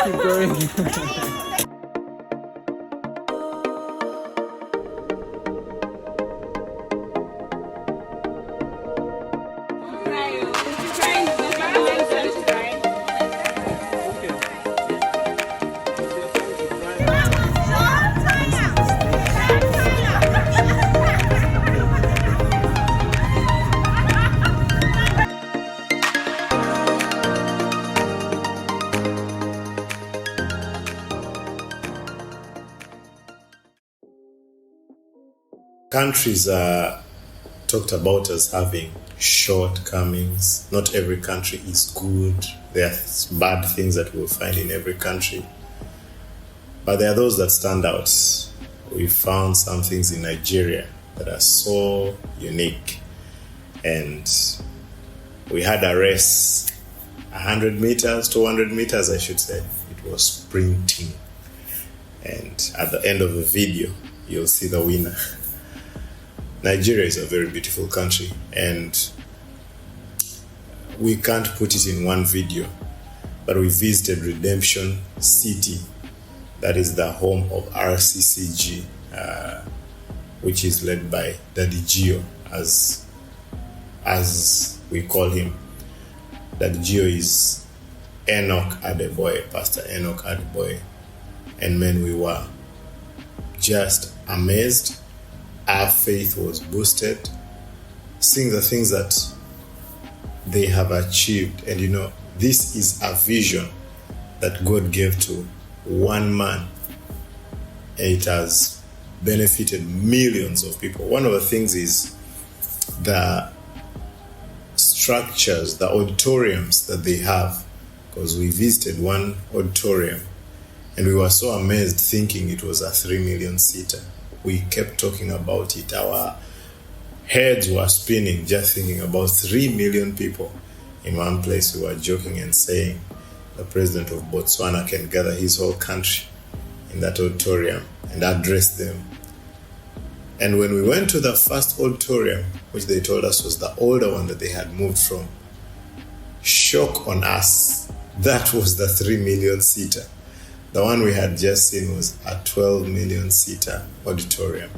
keep going. Countries are talked about as having shortcomings. Not every country is good. There are bad things that we'll find in every country. But there are those that stand out. We found some things in Nigeria that are so unique. And we had a race, 100 meters, 200 meters, I should say. It was sprinting. And at the end of the video, you'll see the winner. Nigeria is a very beautiful country, and we can't put it in one video, but we visited Redemption City. That is the home of RCCG, which is led by Daddy Gio, as we call him. Daddy Gio is Enoch Adeboye, Pastor Enoch Adeboye. And man, we were just amazed. Our faith was boosted, seeing the things that they have achieved. And this is a vision that God gave to one man, and it has benefited millions of people. One of the things is the structures, the auditoriums that they have, because we visited one auditorium and we were so amazed thinking it was a 3 million seater. We kept talking about it. Our heads were spinning just thinking about 3 million people in one place. We were joking and saying the president of Botswana can gather his whole country in that auditorium and address them. And when we went to the first auditorium, which they told us was the older one that they had moved from, shock on us, that was the 3 million seater. The one we had just seen was a 12 million seater auditorium.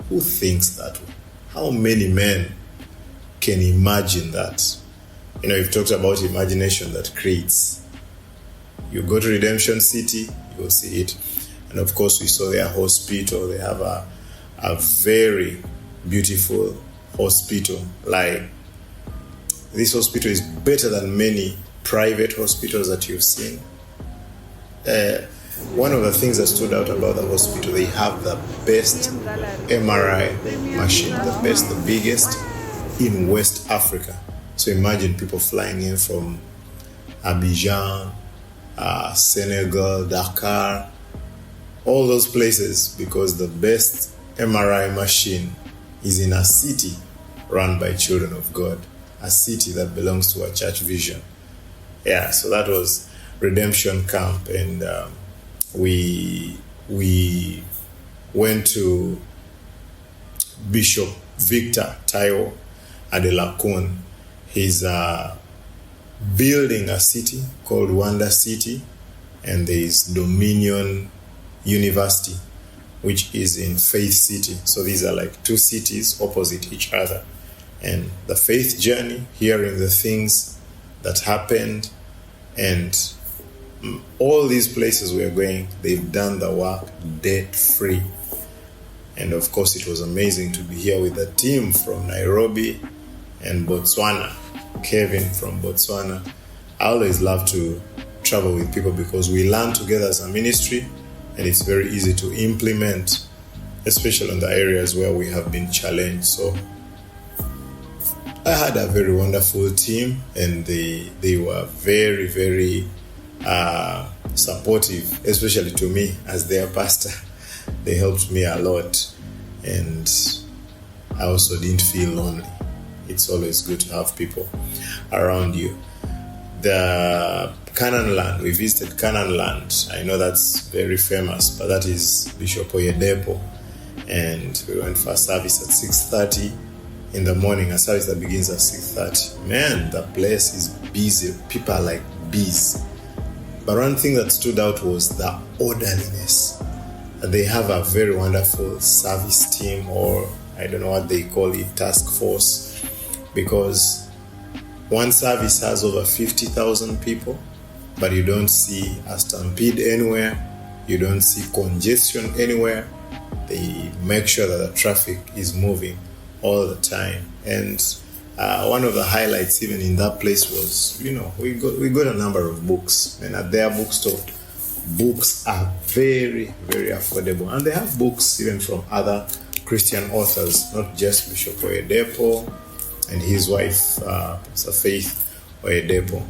Who thinks that way? How many men can imagine that? We've talked about imagination that creates. You go to Redemption City, you will see it. And of course, we saw their hospital. They have a very beautiful hospital. Like, this hospital is better than many private hospitals that you've seen. One of the things that stood out about the hospital, they have the best MRI machine, the best, the biggest in West Africa. So imagine people flying in from Abidjan, Senegal, Dakar, all those places, because the best MRI machine is in a city run by children of God, a city that belongs to a church vision. Yeah, so that was Redemption Camp, and we went to Bishop Victor Taiwo Adelakun. He's building a city called Wonder City, and there is Dominion University, which is in Faith City. So these are like two cities opposite each other. And the faith journey, hearing the things that happened, and all these places we are going, they've done the work debt-free. And of course, it was amazing to be here with the team from Nairobi and Botswana, Kevin from Botswana. I always love to travel with people because we learn together as a ministry, and it's very easy to implement, especially in the areas where we have been challenged. So I had a very wonderful team, and they were very, very supportive, especially to me as their pastor. They helped me a lot, and I also didn't feel lonely. It's always good to have people around you. The Canaan land, we visited Canaan land. I know that's very famous, but that is Bishop Oyedepo. And we went for a service at 6:30 in the morning, a service that begins at 6:30. Man, the place is busy. People are like bees. But one thing that stood out was the orderliness. They have a very wonderful service team, or I don't know what they call it, task force, because one service has over 50,000 people, but you don't see a stampede anywhere, you don't see congestion anywhere. They make sure that the traffic is moving all the time. And one of the highlights even in that place was, we got a number of books, and at their bookstore, books are very, very affordable. And they have books even from other Christian authors, not just Bishop Oyedepo and his wife, Pastor Faith Oyedepo.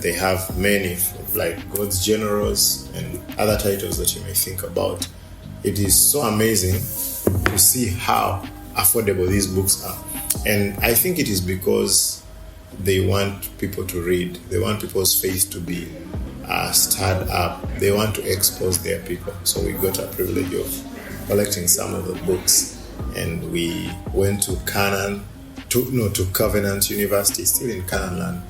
They have many, like God's Generals and other titles that you may think about. It is so amazing to see how affordable these books are. And I think it is because they want people to read. They want people's faith to be stirred up. They want to expose their people. So we got a privilege of collecting some of the books. And we went to to Covenant University, still in Canaan land.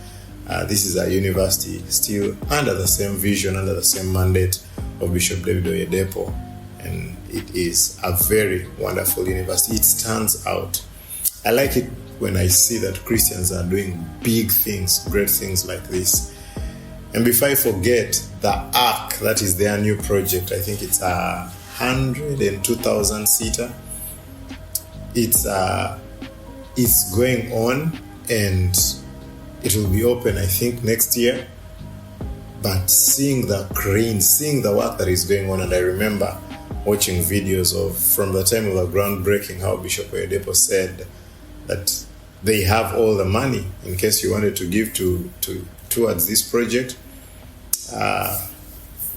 This is a university still under the same vision, under the same mandate of Bishop David Oyedepo. And it is a very wonderful university. It stands out. I like it when I see that Christians are doing big things, great things like this. And before I forget, the Ark, that is their new project. I think it's 102,000 seater. It's going on, and it will be open, I think, next year. But seeing the cranes, seeing the work that is going on, and I remember watching videos from the time of the groundbreaking, how Bishop Oyedepo said that they have all the money in case you wanted to give towards this project.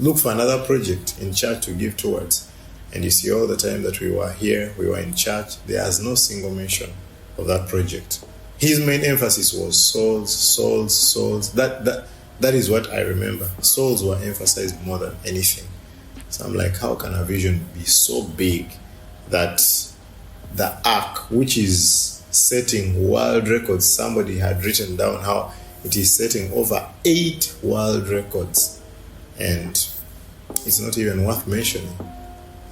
Look for another project in church to give towards. And you see, all the time that we were here, we were in church, there's no single mention of that project. His main emphasis was souls. That is what I remember. Souls were emphasized more than anything. So I'm like, how can a vision be so big that the Ark, which is setting world records, somebody had written down how it is setting over 8 world records, and it's not even worth mentioning.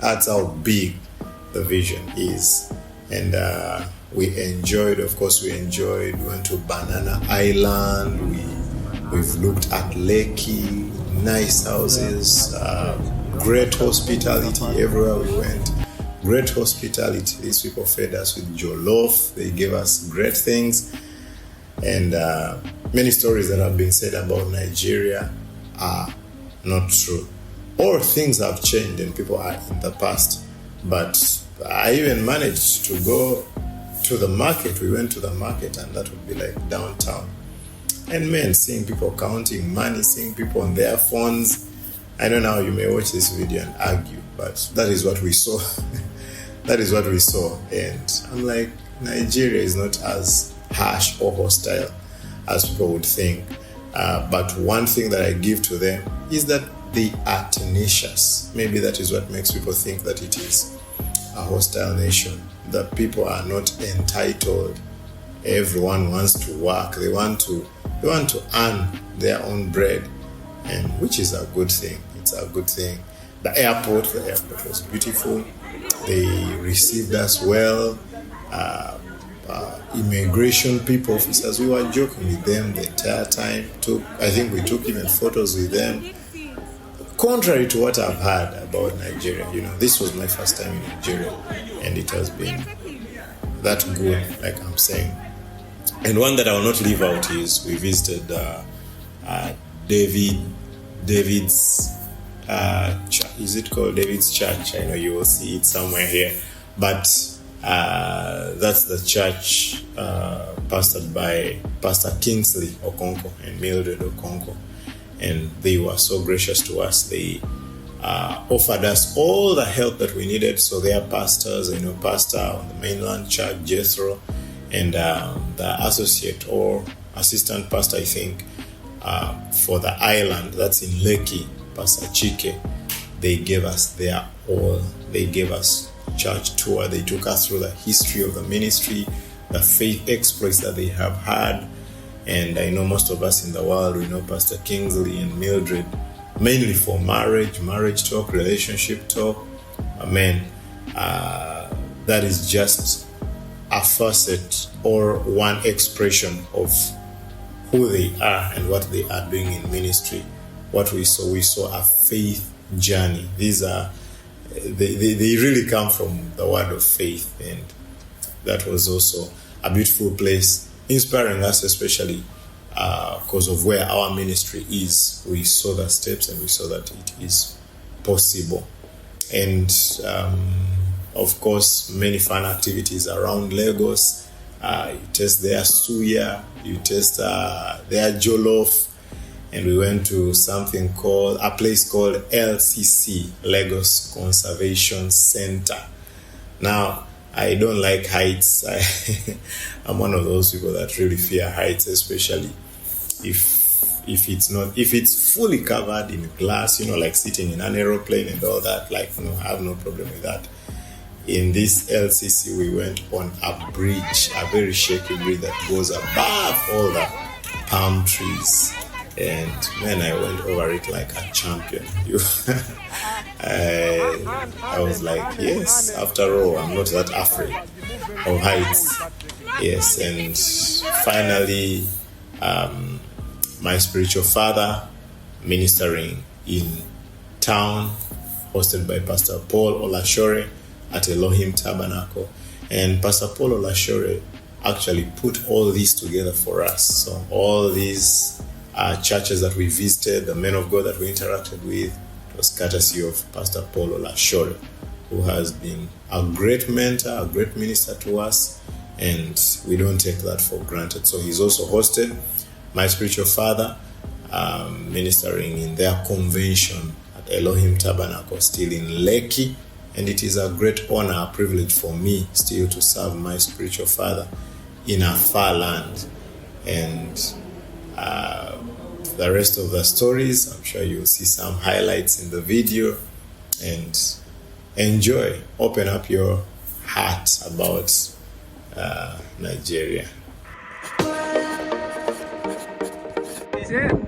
That's how big the vision is. And we enjoyed, we went to Banana Island, we've looked at Lekki, nice houses, great hospitality everywhere we went. Great hospitality. These people fed us with jollof. They gave us great things. And many stories that have been said about Nigeria are not true. Or things have changed and people are in the past. But I even managed to go to the market. We went to the market, and that would be like downtown. And man, seeing people counting money, seeing people on their phones. I don't know how you may watch this video and argue, but that is what we saw. That is what we saw. And I'm like, Nigeria is not as harsh or hostile as people would think. But one thing that I give to them is that they are tenacious. Maybe that is what makes people think that it is a hostile nation. That people are not entitled. Everyone wants to work. They want to earn their own bread, and which is a good thing. It's a good thing. The airport was beautiful. They received us well. Immigration people, officers, we were joking with them the entire time. I think we took even photos with them. Contrary to what I've heard about Nigeria, this was my first time in Nigeria, and it has been that good, like I'm saying. And one that I will not leave out is we visited David's is it called David's Church? I know you will see it somewhere here, but that's the church pastored by Pastor Kingsley Okonkwo and Mildred Okonkwo, and they were so gracious to us. They offered us all the help that we needed. So their pastors, pastor on the mainland church, Jethro, and the associate or assistant pastor, I think, for the island, that's in Lekki, Pastor Chike, they gave us their all. They gave us church tour. They took us through the history of the ministry, the faith exploits that they have had. And I know most of us in the world, we know Pastor Kingsley and Mildred mainly for marriage talk, relationship talk. Amen. That is just a facet or one expression of who they are and what they are doing in ministry. What we saw a faith journey. These are they really come from the word of faith, and that was also a beautiful place, inspiring us, especially because of where our ministry is. We saw the steps and we saw that it is possible. And of course, many fun activities around Lagos. You taste their suya, you taste their jollof, and we went to a place called LCC, Lagos Conservation Center. Now, I don't like heights. I'm one of those people that really fear heights, especially if it's fully covered in glass, like sitting in an aeroplane and all that. Like, no, I have no problem with that. In this LCC, we went on a bridge, a very shaky bridge that goes above all the palm trees. And man, I went over it like a champion. I was like, yes, after all, I'm not that afraid of heights. Yes, and finally, my spiritual father ministering in town, hosted by Pastor Paul Olashore at Elohim Tabernacle. And Pastor Paul Olashore actually put all this together for us. So all these churches that we visited, the men of God that we interacted with, it was courtesy of Pastor Paul Olashore, who has been a great mentor, a great minister to us, and we don't take that for granted. So he's also hosted my spiritual father ministering in their convention at Elohim Tabernacle, still in Lekki, and it is a great honor, a privilege for me still to serve my spiritual father in a far land. And the rest of the stories, I'm sure you'll see some highlights in the video, and enjoy. Open up your heart about Nigeria. Yeah.